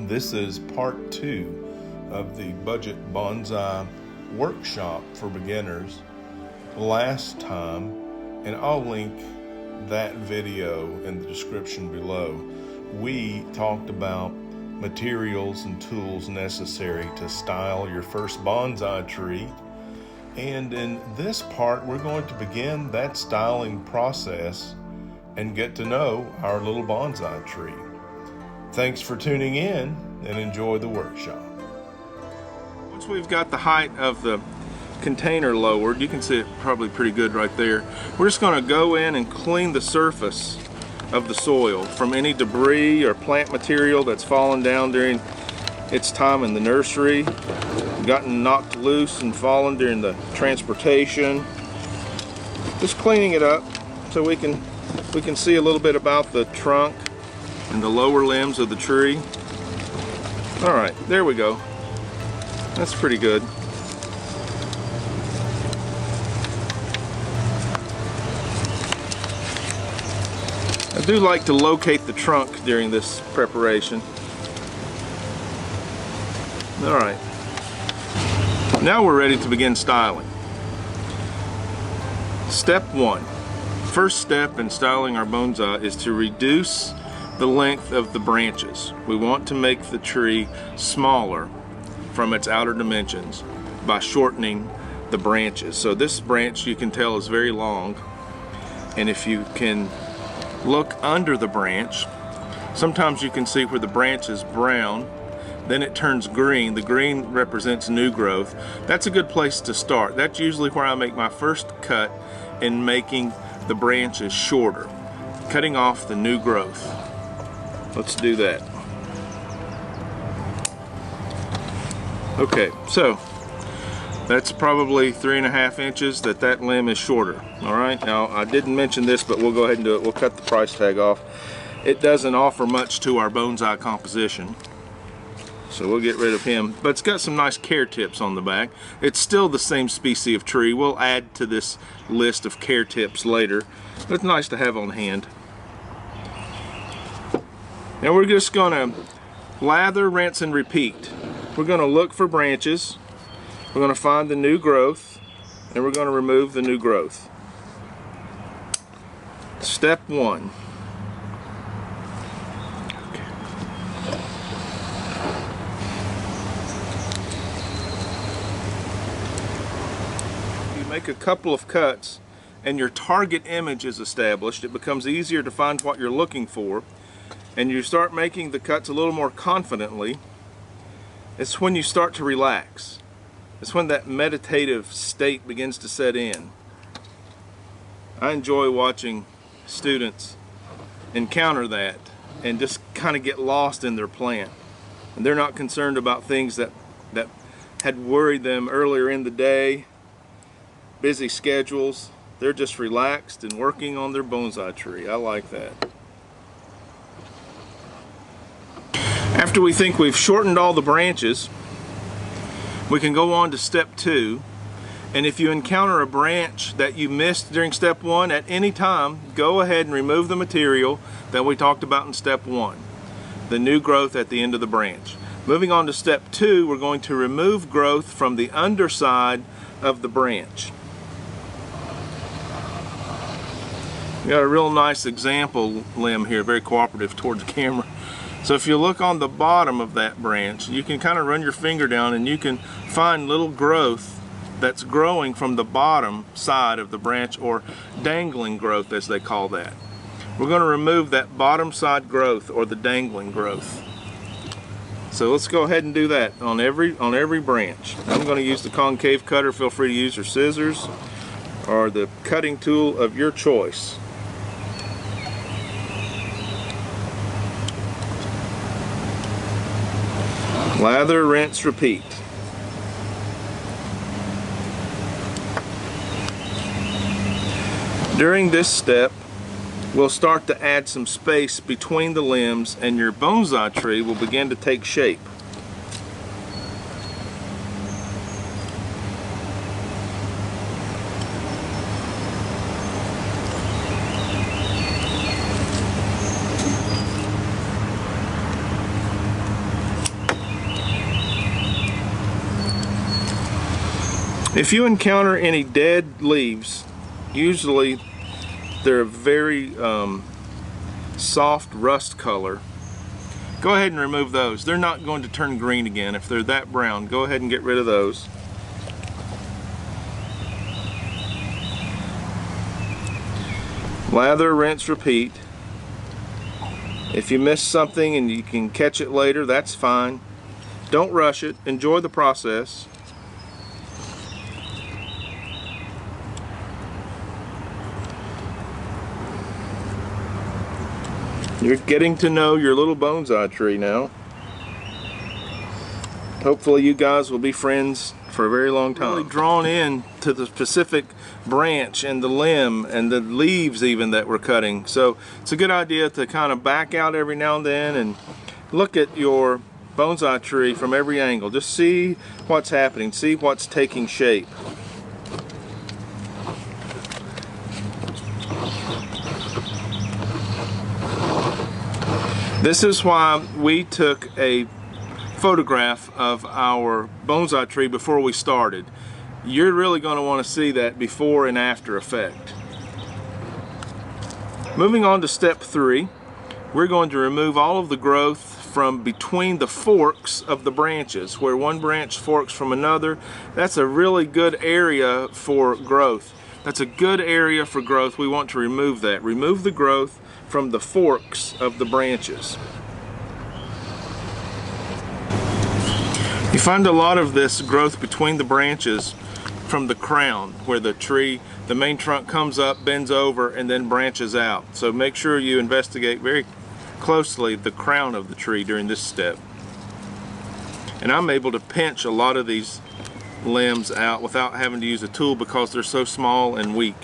This is part 2 of the Budget Bonsai Workshop for beginners. Last time, and I'll link that video in the description below, we talked about materials and tools necessary to style your first bonsai tree. And in this part, we're going to begin that styling process and get to know our little bonsai tree. Thanks for tuning in and enjoy the workshop. Once we've got the height of the container lowered, you can see it probably pretty good right there. We're just going to go in and clean the surface of the soil from any debris or plant material that's fallen down during its time in the nursery, gotten knocked loose and fallen during the transportation. Just cleaning it up so we can see a little bit about the trunk and the lower limbs of the tree. All right, there we go. That's pretty good. I do like to locate the trunk during this preparation. All right, now we're ready to begin styling. Step 1. First step in styling our bonsai is to reduce the length of the branches. We want to make the tree smaller from its outer dimensions by shortening the branches. So this branch, you can tell, is very long, and if you can look under the branch, sometimes you can see where the branch is brown, then it turns green. The green represents new growth. That's a good place to start. That's usually where I make my first cut in making the branches shorter, cutting off the new growth. Let's do that. Okay, so that's probably 3.5 inches that limb is shorter. All right, now I didn't mention this, but we'll go ahead and do it. We'll cut the price tag off. It doesn't offer much to our bonsai composition, so we'll get rid of him, but it's got some nice care tips on the back. It's still the same species of tree. We'll add to this list of care tips later, but it's nice to have on hand. Now we're just gonna lather, rinse, and repeat. We're gonna look for branches, we're gonna find the new growth, and we're gonna remove the new growth. Step 1. Make a couple of cuts and your target image is established. It becomes easier to find what you're looking for, and you start making the cuts a little more confidently. It's when you start to relax. It's when that meditative state begins to set in. I enjoy watching students encounter that and just kind of get lost in their plant, and they're not concerned about things that had worried them earlier in the day. Busy schedules, they're just relaxed and working on their bonsai tree. I like that. After we think we've shortened all the branches, we can go on to step 2. And if you encounter a branch that you missed during step 1, at any time, go ahead and remove the material that we talked about in step 1, the new growth at the end of the branch. Moving on to step 2, we're going to remove growth from the underside of the branch. We got a real nice example limb here, very cooperative towards the camera. So if you look on the bottom of that branch, you can kind of run your finger down and you can find little growth that's growing from the bottom side of the branch, or dangling growth as they call that. We're going to remove that bottom side growth, or the dangling growth. So let's go ahead and do that on every branch. I'm going to use the concave cutter. Feel free to use your scissors or the cutting tool of your choice. Lather, rinse, repeat. During this step, we'll start to add some space between the limbs, and your bonsai tree will begin to take shape. If you encounter any dead leaves, usually they're a very soft rust color, go ahead and remove those. They're not going to turn green again. If they're that brown, go ahead and get rid of those. Lather, rinse, repeat. If you miss something and you can catch it later, that's fine. Don't rush it. Enjoy the process. You're getting to know your little bonsai tree now. Hopefully you guys will be friends for a very long time. Really drawn in to the specific branch and the limb and the leaves even that we're cutting. So it's a good idea to kind of back out every now and then and look at your bonsai tree from every angle. Just see what's happening, see what's taking shape. This is why we took a photograph of our bonsai tree before we started. You're really going to want to see that before and after effect. Moving on to step 3, we're going to remove all of the growth from between the forks of the branches. Where one branch forks from another, that's a really good area for growth. That's a good area for growth. We want to remove that. Remove the growth from the forks of the branches. You find a lot of this growth between the branches from the crown, where the tree, the main trunk comes up, bends over, and then branches out. So make sure you investigate very closely the crown of the tree during this step. And I'm able to pinch a lot of these limbs out without having to use a tool because they're so small and weak.